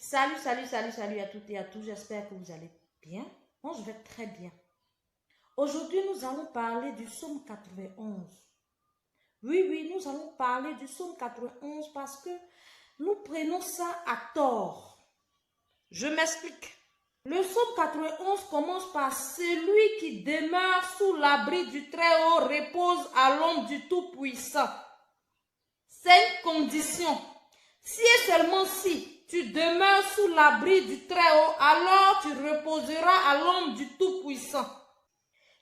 Salut à toutes et à tous. J'espère que vous allez bien. Moi, je vais très bien. Aujourd'hui, nous allons parler du psaume 91. Oui, nous allons parler du psaume 91 parce que nous prenons ça à tort. Je m'explique. Le psaume 91 commence par « Celui qui demeure sous l'abri du Très-Haut repose à l'ombre du Tout-Puissant ». C'est une condition. Si et seulement si tu demeures sous l'abri du Très-Haut, alors tu reposeras à l'ombre du Tout-Puissant.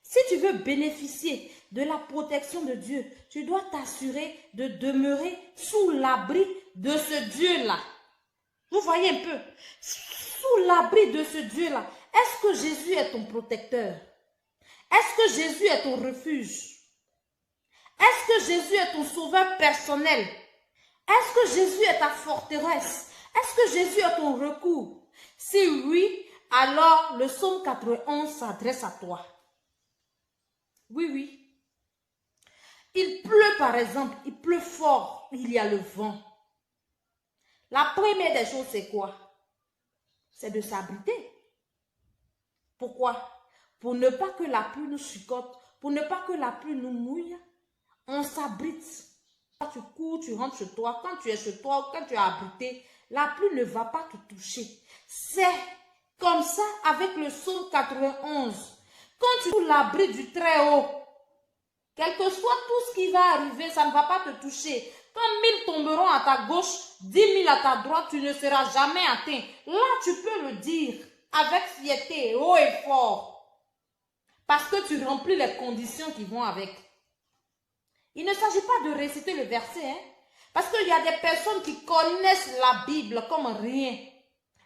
Si tu veux bénéficier de la protection de Dieu, tu dois t'assurer de demeurer sous l'abri de ce Dieu-là. Vous voyez un peu? Sous l'abri de ce Dieu-là. Est-ce que Jésus est ton protecteur? Est-ce que Jésus est ton refuge? Est-ce que Jésus est ton sauveur personnel? Est-ce que Jésus est ta forteresse? Est-ce que Jésus est ton recours? Si oui, alors le psaume 91 s'adresse à toi. Oui. Il pleut par exemple, il pleut fort, il y a le vent. La première des choses, c'est quoi? C'est de s'abriter. Pourquoi? Pour ne pas que la pluie nous chicote, pour ne pas que la pluie nous mouille, on s'abrite. Quand tu cours, tu rentres chez toi, quand tu es chez toi, quand tu es abrité, la pluie ne va pas te toucher. C'est comme ça avec le psaume 91. Quand tu es sous l'abri du Très-Haut, quel que soit tout ce qui va arriver, ça ne va pas te toucher. Quand 1000 tomberont à ta gauche, 10 000 à ta droite, tu ne seras jamais atteint. Là, tu peux le dire avec fierté, haut et fort. Parce que tu remplis les conditions qui vont avec. Il ne s'agit pas de réciter le verset, parce qu'il y a des personnes qui connaissent la Bible comme rien.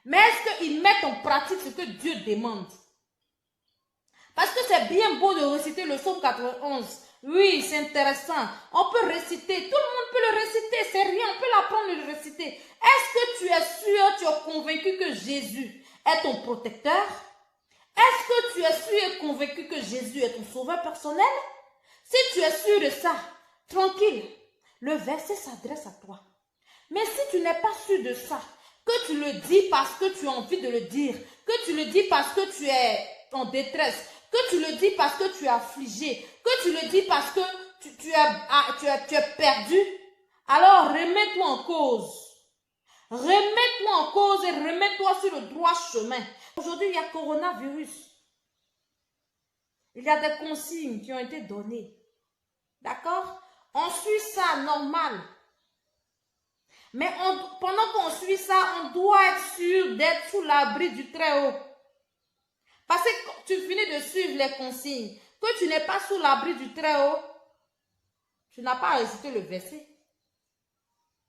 Mais est-ce qu'ils mettent en pratique ce que Dieu demande? Parce que c'est bien beau de réciter le psaume 91. Oui, c'est intéressant. On peut réciter. Tout le monde peut le réciter. C'est rien. On peut l'apprendre de le réciter. Est-ce que tu es sûr, tu es convaincu que Jésus est ton protecteur? Est-ce que tu es sûr et convaincu que Jésus est ton sauveur personnel? Si tu es sûr de ça, tranquille. Le verset s'adresse à toi. Mais si tu n'es pas sûr de ça, que tu le dis parce que tu as envie de le dire, que tu le dis parce que tu es en détresse, que tu le dis parce que tu es affligé, que tu le dis parce que tu es perdu, alors remets-toi en cause. Remets-toi en cause et remets-toi sur le droit chemin. Aujourd'hui, il y a coronavirus. Il y a des consignes qui ont été données. D'accord? On suit ça normal. Mais pendant qu'on suit ça, on doit être sûr d'être sous l'abri du Très-Haut. Parce que quand tu finis de suivre les consignes, que tu n'es pas sous l'abri du Très-Haut, tu n'as pas récité le verset.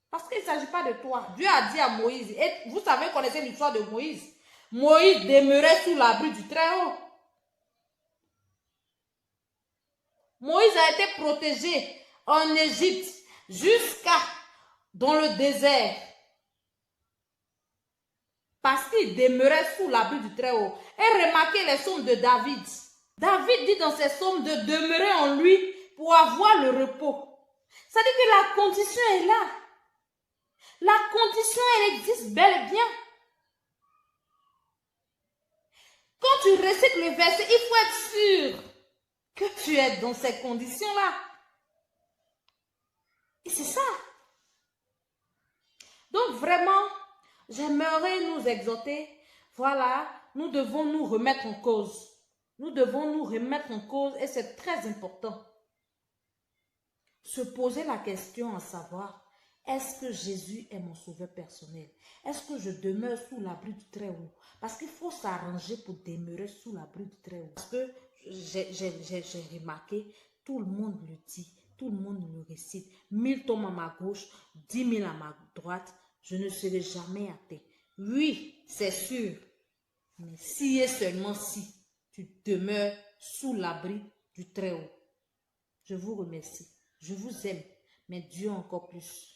Parce qu'il ne s'agit pas de toi. Dieu a dit à Moïse, et vous savez, connaissez l'histoire de Moïse. Moïse demeurait sous l'abri du Très-Haut. Moïse a été protégé en Égypte jusqu'à dans le désert. Parce qu'il demeurait sous l'abri du Très-Haut. Et remarquez les psaumes de David. David dit dans ses psaumes de demeurer en lui pour avoir le repos. C'est-à-dire que la condition est là. La condition, elle existe bel et bien. Quand tu récites le verset, il faut être sûr que tu es dans ces conditions-là. Et c'est ça. Donc vraiment, j'aimerais nous exhorter. Voilà, nous devons nous remettre en cause. Nous devons nous remettre en cause et c'est très important. Se poser la question à savoir, est-ce que Jésus est mon sauveur personnel? Est-ce que je demeure sous l'abri du Très-Haut? Parce qu'il faut s'arranger pour demeurer sous l'abri du Très-Haut. Parce que j'ai remarqué, tout le monde le dit, tout le monde le récite. 1000 tombent à ma gauche, 10 000 à ma droite, je ne serai jamais atteint. Oui, c'est sûr. Mais si et seulement si tu demeures sous l'abri du Très-Haut. Je vous remercie. Je vous aime, mais Dieu encore plus.